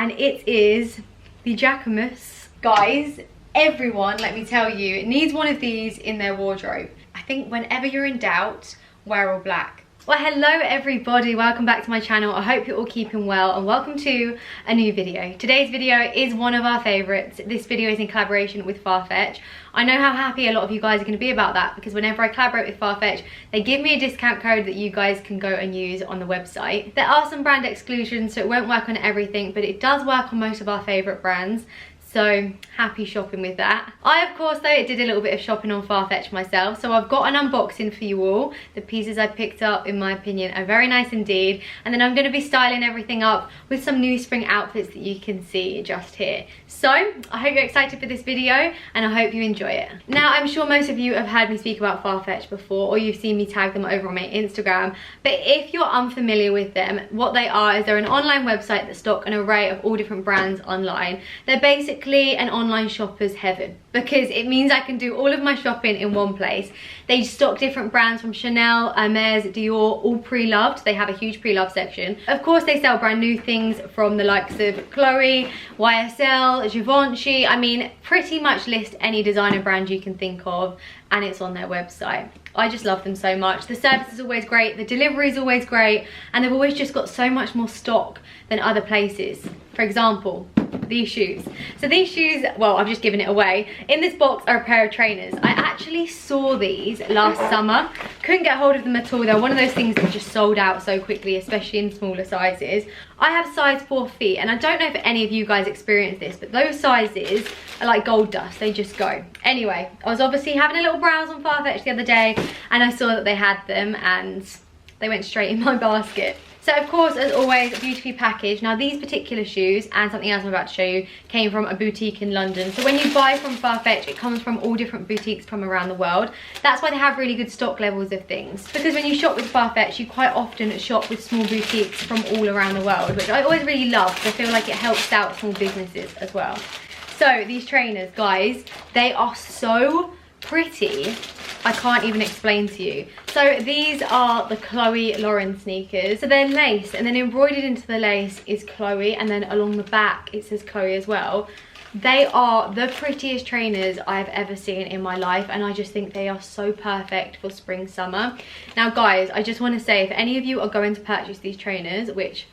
and it is the Jacquemus. Guys, everyone, let me tell you, needs one of these in their wardrobe. I think whenever you're in doubt, wear all black. Well, hello everybody, welcome back to my channel. I hope you're all keeping well and welcome to a new video. Today's video is one of our favorites. This video is in collaboration with Farfetch. I know how happy a lot of you guys are going to be about that, because whenever I collaborate with Farfetch, they give me a discount code that you guys can go and use on the website. There are some brand exclusions, so it won't work on everything, but it does work on most of our favorite brands. So happy shopping with that. I, of course, though, did a little bit of shopping on Farfetch myself, so I've got an unboxing for you all. The pieces I picked up, in my opinion, are very nice indeed, and then I'm going to be styling everything up with some new spring outfits that you can see just here. So I hope you're excited for this video and I hope you enjoy it. Now, I'm sure most of you have heard me speak about Farfetch before, or you've seen me tag them over on my Instagram, but if you're unfamiliar with them, what they are is they're an online website that stock an array of all different brands online. They're basically an online shopper's heaven, because it means I can do all of my shopping in one place. They stock different brands from Chanel, Hermes, Dior, all pre-loved. They have a huge pre-loved section. Of course, they sell brand new things from the likes of Chloe, YSL, Givenchy. I mean, pretty much list any designer brand you can think of, and it's on their website. I just love them so much. The service is always great, the delivery is always great, and they've always just got so much more stock than other places. For example, these shoes. So these shoes, well, I've just given it away. In this box are a pair of trainers. I actually saw these last summer. Couldn't get hold of them at all. They're one of those things that just sold out so quickly, especially in smaller sizes. I have size 4 feet, and I don't know if any of you guys experience this, but those sizes are like gold dust. They just go. Anyway, I was obviously having a little browse on Farfetch the other day, and I saw that they had them, and they went straight in my basket. So of course, as always, beautifully packaged. Now these particular shoes and something else I'm about to show you came from a boutique in London. So when you buy from Farfetch, it comes from all different boutiques from around the world. That's why they have really good stock levels of things. Because when you shop with Farfetch, you quite often shop with small boutiques from all around the world, which I always really love, because I feel like it helps out small businesses as well. So these trainers, guys, they are so pretty, I can't even explain to you. So these are the Chloe Lauren sneakers. So they're lace, and then embroidered into the lace is Chloe, and then along the back it says Chloe as well. They are the prettiest trainers I've ever seen in my life, and I just think they are so perfect for spring summer. Now guys, I just want to say, if any of you are going to purchase these trainers, which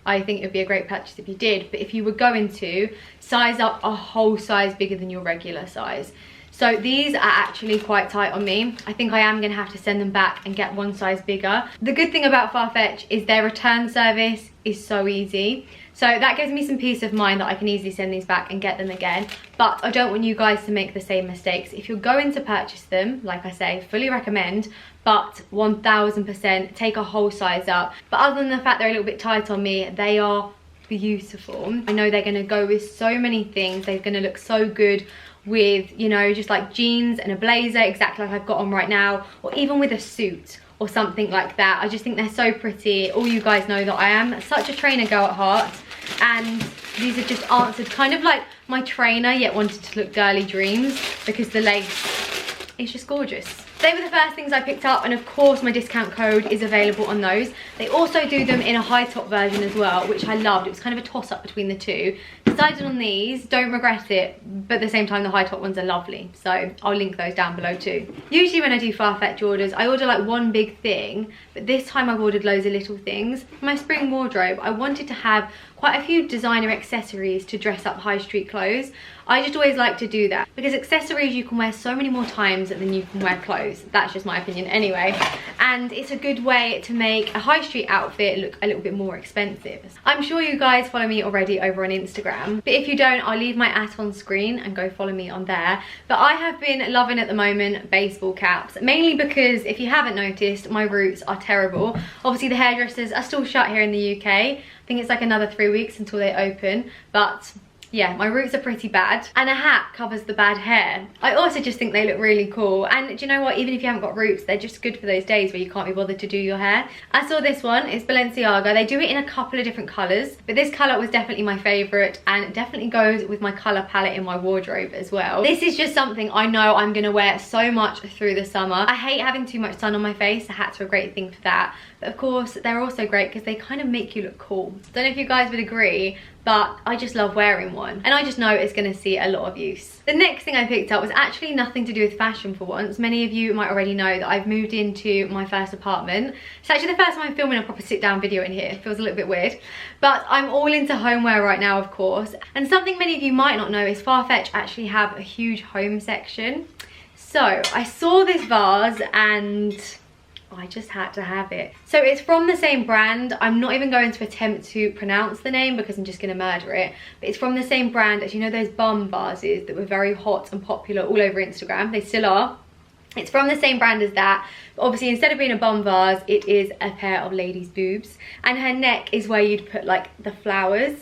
I think it would be a great purchase if you did, but if you were going to, size up a whole size bigger than your regular size. So these are actually quite tight on me. I think I am going to have to send them back and get one size bigger. The good thing about Farfetch is their return service is so easy. So that gives me some peace of mind that I can easily send these back and get them again. But I don't want you guys to make the same mistakes. If you're going to purchase them, like I say, fully recommend, but 1000% take a whole size up. But other than the fact they're a little bit tight on me, they are beautiful. I know they're going to go with so many things. They're going to look so good with, you know, just like jeans and a blazer, exactly like I've got on right now, or even with a suit or something like that. I just think they're so pretty. All you guys know that I am such a trainer girl at heart, and these have just answered kind of like my trainer yet wanted to look girly dreams, because the lace is just gorgeous. They were the first things I picked up, and of course my discount code is available on those. They also do them in a high top version as well, which I loved. It was kind of a toss up between the two. Decided on these, don't regret it, but at the same time the high top ones are lovely, so I'll link those down below too. Usually when I do Farfetch orders, I order like one big thing, but this time I've ordered loads of little things. For my spring wardrobe, I wanted to have quite a few designer accessories to dress up high street clothes. I just always like to do that, because accessories you can wear so many more times than you can wear clothes. That's just my opinion anyway. And it's a good way to make a high street outfit look a little bit more expensive. I'm sure you guys follow me already over on Instagram, but if you don't, I'll leave my @ on screen and go follow me on there. But I have been loving at the moment baseball caps, mainly because, if you haven't noticed, my roots are terrible. Obviously the hairdressers are still shut here in the UK. I think it's like another 3 weeks until they open, but yeah, my roots are pretty bad, and a hat covers the bad hair. I also just think they look really cool, and do you know what, even if you haven't got roots, they're just good for those days where you can't be bothered to do your hair. I saw this one, it's Balenciaga. They do it in a couple of different colours, but this colour was definitely my favourite, and it definitely goes with my colour palette in my wardrobe as well. This is just something I know I'm going to wear so much through the summer. I hate having too much sun on my face, the hats are a great thing for that, But of course, they're also great because they kind of make you look cool. Don't know if you guys would agree, but I just love wearing one. And I just know it's going to see a lot of use. The next thing I picked up was actually nothing to do with fashion for once. Many of you might already know that I've moved into my first apartment. It's actually the first time I'm filming a proper sit-down video in here. It feels a little bit weird. But I'm all into homeware right now, of course. And something many of you might not know is Farfetch actually have a huge home section. So I saw this vase and I just had to have it. So it's from the same brand. I'm not even going to attempt to pronounce the name because I'm just going to murder it. But it's from the same brand as, you know, those bum vases that were very hot and popular all over Instagram. They still are. It's from the same brand as that. But obviously, instead of being a bum vase, it is a pair of ladies' boobs. And her neck is where you'd put like the flowers.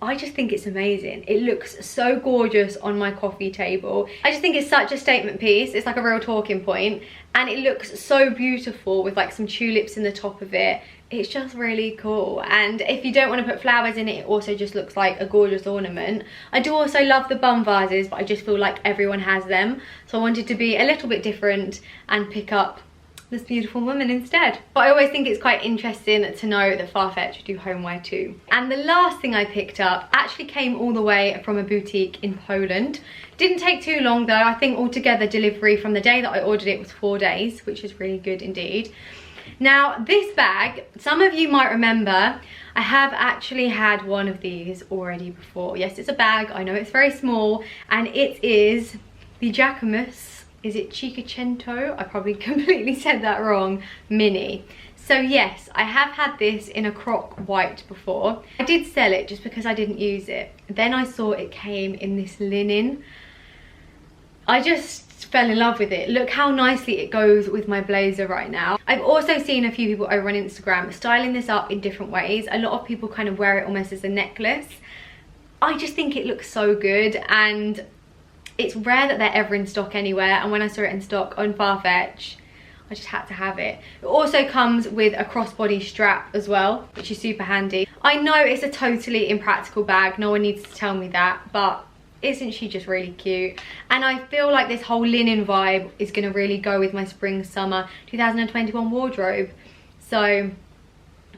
I just think it's amazing. It looks so gorgeous on my coffee table. I just think it's such a statement piece. It's like a real talking point. And it looks so beautiful with like some tulips in the top of it. It's just really cool. And if you don't want to put flowers in it, it also just looks like a gorgeous ornament. I do also love the bum vases, but I just feel like everyone has them. So I wanted to be a little bit different and pick up this beautiful woman instead. But I always think it's quite interesting to know that Farfetch do homeware too. And the last thing I picked up actually came all the way from a boutique in Poland. Didn't take too long though. I think altogether delivery from the day that I ordered it was 4 days, which is really good indeed. Now this bag, some of you might remember, I have actually had one of these already before. Yes, it's a bag. I know it's very small, and it is the Jacquemus. Is it Cinquecento? I probably completely said that wrong. Mini. So yes, I have had this in a croc white before. I did sell it just because I didn't use it. Then I saw it came in this linen. I just fell in love with it. Look how nicely it goes with my blazer right now. I've also seen a few people over on Instagram styling this up in different ways. A lot of people kind of wear it almost as a necklace. I just think it looks so good, and it's rare that they're ever in stock anywhere, and when I saw it in stock on Farfetch, I just had to have it. It also comes with a crossbody strap as well, which is super handy. I know it's a totally impractical bag, no one needs to tell me that, but isn't she just really cute? And I feel like this whole linen vibe is going to really go with my spring summer 2021 wardrobe. So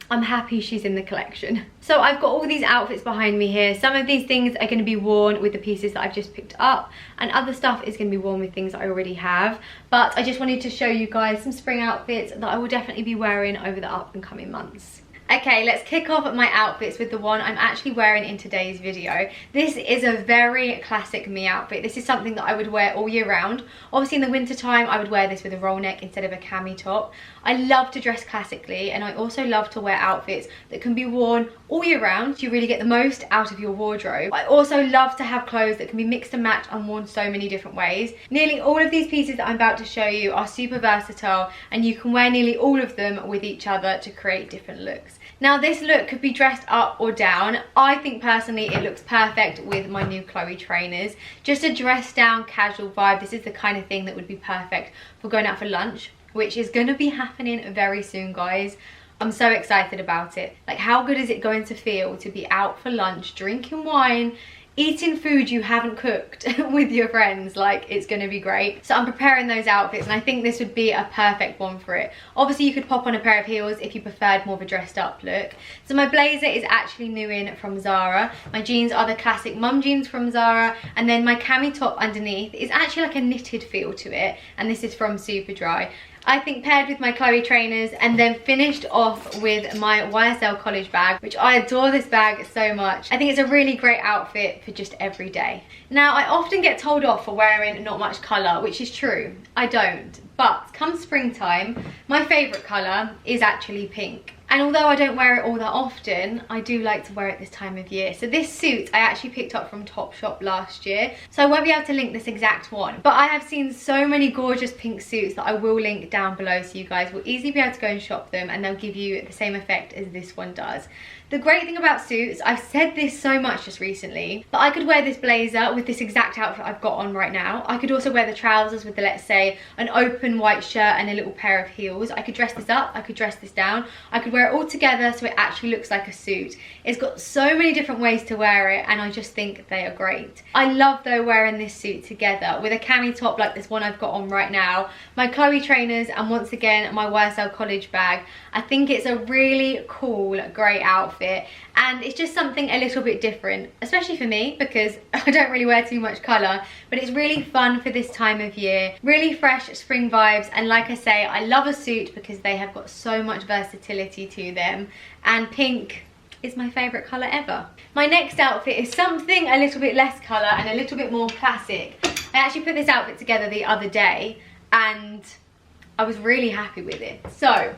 I'm happy she's in the collection. So I've got all these outfits behind me here. Some of these things are going to be worn with the pieces that I've just picked up, and other stuff is going to be worn with things that I already have. But I just wanted to show you guys some spring outfits that I will definitely be wearing over the up and coming months. Okay, let's kick off at my outfits with the one I'm actually wearing in today's video. This is a very classic me outfit. This is something that I would wear all year round. Obviously in the winter time, I would wear this with a roll neck instead of a cami top. I love to dress classically, and I also love to wear outfits that can be worn all year round. You really get the most out of your wardrobe. I also love to have clothes that can be mixed and matched and worn so many different ways. Nearly all of these pieces that I'm about to show you are super versatile, and you can wear nearly all of them with each other to create different looks. Now this look could be dressed up or down. I think personally it looks perfect with my new Chloe trainers. Just a dress down casual vibe. This is the kind of thing that would be perfect for going out for lunch, which is going to be happening very soon, guys. I'm so excited about it. Like, how good is it going to feel to be out for lunch, drinking wine, eating food you haven't cooked with your friends? Like, it's gonna be great. So I'm preparing those outfits, and I think this would be a perfect one for it. Obviously you could pop on a pair of heels if you preferred more of a dressed up look. So my blazer is actually new in from Zara. My jeans are the classic mum jeans from Zara, and then my cami top underneath is actually like a knitted feel to it, and this is from Superdry. I think paired with my Chloe trainers, and then finished off with my YSL college bag, which I adore this bag so much. I think it's a really great outfit for just every day. Now, I often get told off for wearing not much colour, which is true. I don't. But come springtime, my favourite colour is actually pink. And although I don't wear it all that often, I do like to wear it this time of year. So this suit I actually picked up from Topshop last year, so I won't be able to link this exact one. But I have seen so many gorgeous pink suits that I will link down below, so you guys will easily be able to go and shop them, and they'll give you the same effect as this one does. The great thing about suits, I've said this so much just recently, but I could wear this blazer with this exact outfit I've got on right now. I could also wear the trousers with the, let's say, an open white shirt and a little pair of heels. I could dress this up, I could dress this down. I could wear it all together so it actually looks like a suit. It's got so many different ways to wear it, and I just think they are great. I love though wearing this suit together with a cami top like this one I've got on right now, my Chloe trainers, and once again my YSL college bag. I think it's a really cool, great outfit, and it's just something a little bit different, especially for me because I don't really wear too much colour, but it's really fun for this time of year. Really fresh spring vibes, and like I say, I love a suit because they have got so much versatility to them, and pink is my favourite colour ever. My next outfit is something a little bit less colour and a little bit more classic. I actually put this outfit together the other day and I was really happy with it. So,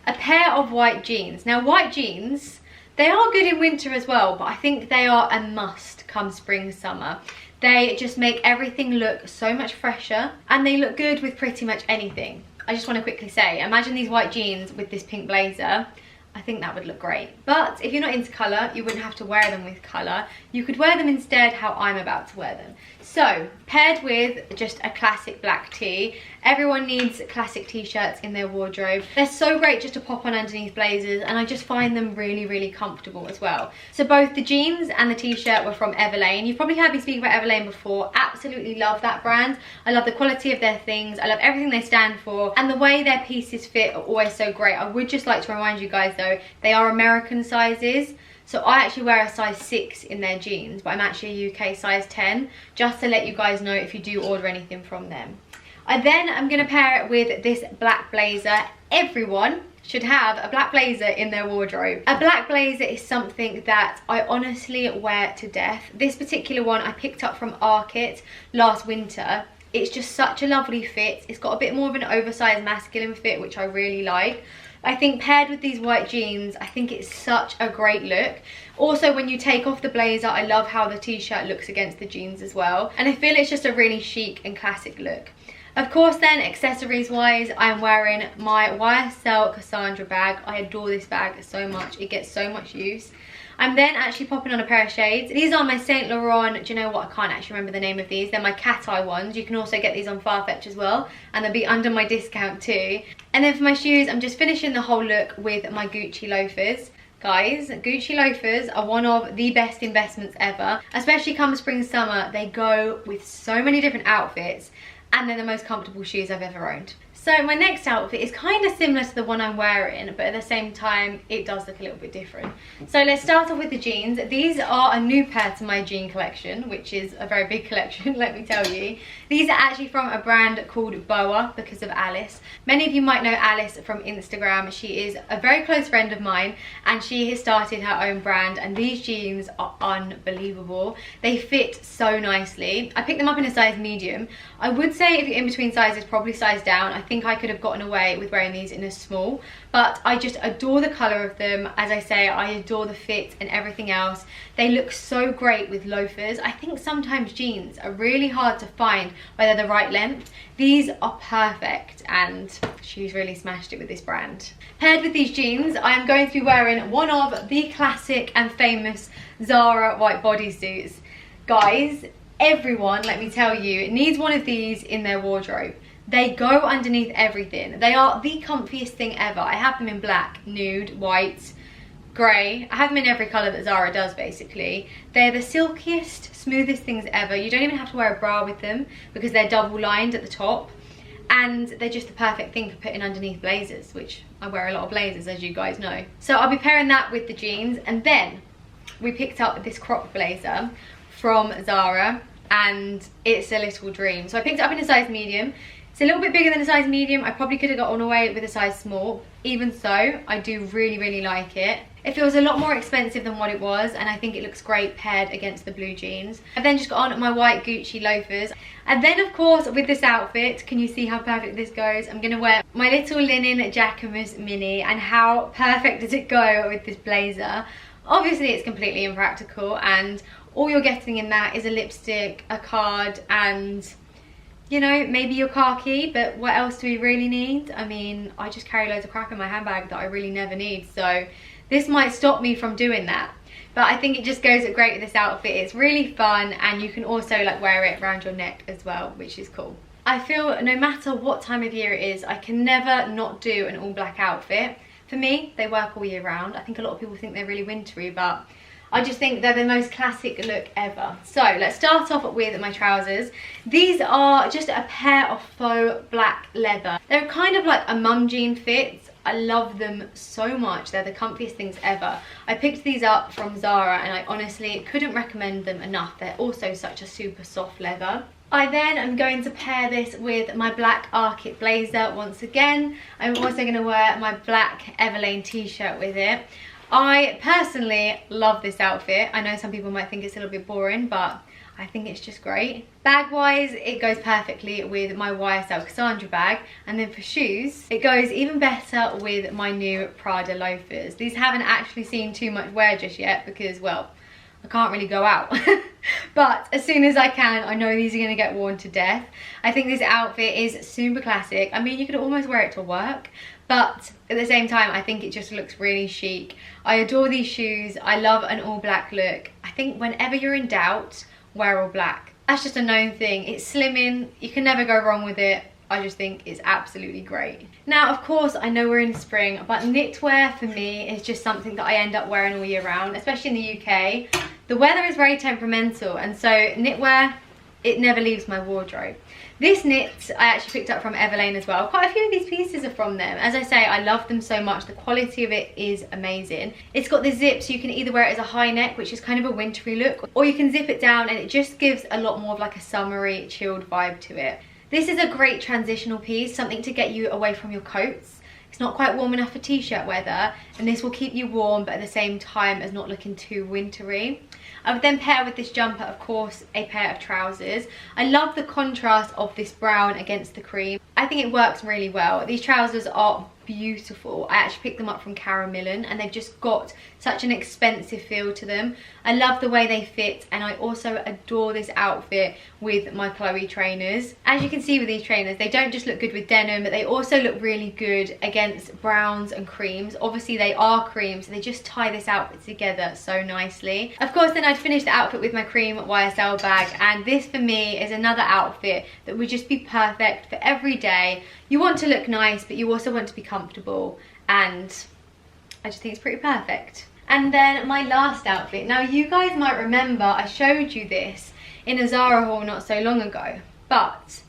a pair of white jeans. Now white jeans, they are good in winter as well, but I think they are a must come spring, summer. They just make everything look so much fresher, and they look good with pretty much anything. I just want to quickly say, imagine these white jeans with this pink blazer. I think that would look great. But if you're not into colour, you wouldn't have to wear them with colour. You could wear them instead how I'm about to wear them. So, paired with just a classic black tee. Everyone needs classic t-shirts in their wardrobe. They're so great just to pop on underneath blazers, and I just find them really, really comfortable as well. So both the jeans and the t-shirt were from Everlane. You've probably heard me speak about Everlane before. Absolutely love that brand. I love the quality of their things. I love everything they stand for, and the way their pieces fit are always so great. I would just like to remind you guys though, they are American sizes. So I actually wear a size 6 in their jeans, but I'm actually a UK size 10, just to let you guys know if you do order anything from them. I then am going to pair it with this black blazer. Everyone should have a black blazer in their wardrobe. A black blazer is something that I honestly wear to death. This particular one I picked up from Arket last winter. It's just such a lovely fit. It's got a bit more of an oversized masculine fit, which I really like. I think paired with these white jeans, I think it's such a great look. Also, when you take off the blazer, I love how the t-shirt looks against the jeans as well. And I feel it's just a really chic and classic look. Of course then, accessories wise, I'm wearing my YSL Cassandra bag. I adore this bag so much. It gets so much use. I'm then actually popping on a pair of shades. These are my Saint Laurent, do you know what, I can't actually remember the name of these. They're my cat eye ones. You can also get these on Farfetch as well, and they'll be under my discount too. And then for my shoes, I'm just finishing the whole look with my Gucci loafers. Guys, Gucci loafers are one of the best investments ever, especially come spring summer. They go with so many different outfits, and they're the most comfortable shoes I've ever owned. So my next outfit is kind of similar to the one I'm wearing, but at the same time it does look a little bit different. So let's start off with the jeans. These are a new pair to my jean collection, which is a very big collection, let me tell you. These are actually from a brand called Boa because of Alice. Many of you might know Alice from Instagram. She is a very close friend of mine, and she has started her own brand, and these jeans are unbelievable. They fit so nicely. I picked them up in a size medium. I would say if you're in between sizes, probably size down. I think I could have gotten away with wearing these in a small, but I just adore the colour of them. As I say, I adore the fit and everything else. They look so great with loafers. I think sometimes jeans are really hard to find where they're the right length. These are perfect, and she's really smashed it with this brand. Paired with these jeans, I am going to be wearing one of the classic and famous Zara white bodysuits. Guys, everyone, let me tell you, needs one of these in their wardrobe. They go underneath everything. They are the comfiest thing ever. I have them in black, nude, white, grey. I have them in every colour that Zara does basically. They're the silkiest, smoothest things ever. You don't even have to wear a bra with them because they're double lined at the top. And they're just the perfect thing for putting underneath blazers, which I wear a lot of blazers, as you guys know. So I'll be pairing that with the jeans, and then we picked up this crop blazer from Zara, and it's a little dream. So I picked it up in a size medium. It's a little bit bigger than a size medium. I probably could have gotten away with a size small. Even so, I do really, really like it. It feels a lot more expensive than what it was, and I think it looks great paired against the blue jeans. I've then just got on my white Gucci loafers. And then, of course, with this outfit, can you see how perfect this goes? I'm going to wear my little linen Jacquemus mini, and how perfect does it go with this blazer? Obviously, it's completely impractical, and all you're getting in that is a lipstick, a card, and, you know, maybe your car key, but what else do we really need? I mean, I just carry loads of crap in my handbag that I really never need, so this might stop me from doing that. But I think it just goes great with this outfit. It's really fun, and you can also like wear it around your neck as well, which is cool. I feel no matter what time of year it is, I can never not do an all black outfit. For me, they work all year round. I think a lot of people think they're really wintry, but I just think they're the most classic look ever. So let's start off with my trousers. These are just a pair of faux black leather. They're kind of like a mum jean fit. I love them so much. They're the comfiest things ever. I picked these up from Zara, and I honestly couldn't recommend them enough. They're also such a super soft leather. I then am going to pair this with my black Arctic blazer once again. I'm also going to wear my black Everlane t-shirt with it. I personally love this outfit. I know some people might think it's a little bit boring, but I think it's just great. Bag wise, it goes perfectly with my YSL Cassandra bag. And then for shoes, it goes even better with my new Prada loafers. These haven't actually seen too much wear just yet because, well, I can't really go out. But as soon as I can, I know these are going to get worn to death. I think this outfit is super classic. I mean, you could almost wear it to work, but at the same time, I think it just looks really chic. I adore these shoes. I love an all black look. I think whenever you're in doubt, wear all black. That's just a known thing. It's slimming. You can never go wrong with it. I just think it's absolutely great. Now, of course, I know we're in spring, but knitwear for me is just something that I end up wearing all year round, especially in the UK. The weather is very temperamental, and so knitwear, it never leaves my wardrobe. This knit I actually picked up from Everlane as well. Quite a few of these pieces are from them. As I say, I love them so much. The quality of it is amazing. It's got the zip, so you can either wear it as a high neck, which is kind of a wintry look, or you can zip it down, and it just gives a lot more of like a summery, chilled vibe to it. This is a great transitional piece, something to get you away from your coats. It's not quite warm enough for t-shirt weather, and this will keep you warm but at the same time as not looking too wintry. I would then pair with this jumper, of course, a pair of trousers. I love the contrast of this brown against the cream. I think it works really well. These trousers are beautiful. I actually picked them up from Cara Millen, and they've just got such an expensive feel to them. I love the way they fit, and I also adore this outfit with my Chloe trainers. As you can see with these trainers, they don't just look good with denim, but they also look really good against browns and creams. Obviously they are creams, so they just tie this outfit together so nicely. Of course, then I'd finish the outfit with my cream YSL bag, and this for me is another outfit that would just be perfect for every day. You want to look nice, but you also want to be comfortable, and I just think it's pretty perfect. And then my last outfit. Now, you guys might remember I showed you this in a Zara haul not so long ago, but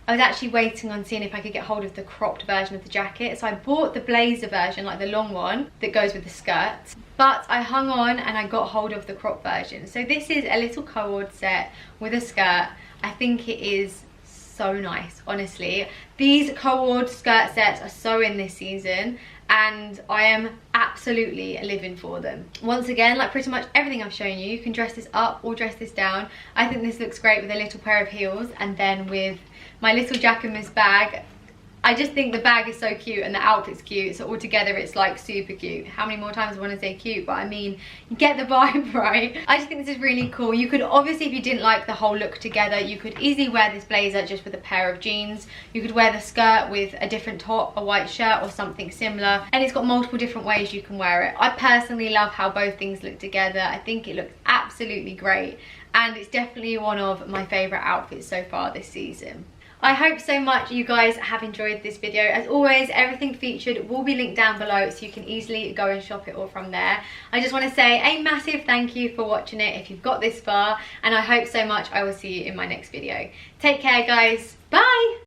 I was actually waiting on seeing if I could get hold of the cropped version of the jacket. So I bought the blazer version, like the long one that goes with the skirt, but I hung on and I got hold of the cropped version. So this is a little cord set with a skirt. I think it is so nice, honestly. These cord skirt sets are so in this season, and I am absolutely living for them. Once again, like pretty much everything I've shown you, you can dress this up or dress this down. I think this looks great with a little pair of heels, and then with my little Jacquemus bag. I just think the bag is so cute and the outfit's cute, so altogether it's like super cute. How many more times I want to say cute, but I mean, you get the vibe, right? I just think this is really cool. You could obviously, if you didn't like the whole look together, you could easily wear this blazer just with a pair of jeans. You could wear the skirt with a different top, a white shirt or something similar, and it's got multiple different ways you can wear it. I personally love how both things look together. I think it looks absolutely great, and it's definitely one of my favourite outfits so far this season. I hope so much you guys have enjoyed this video. As always, everything featured will be linked down below, so you can easily go and shop it all from there. I just want to say a massive thank you for watching it if you've got this far, and I hope so much I will see you in my next video. Take care, guys. Bye!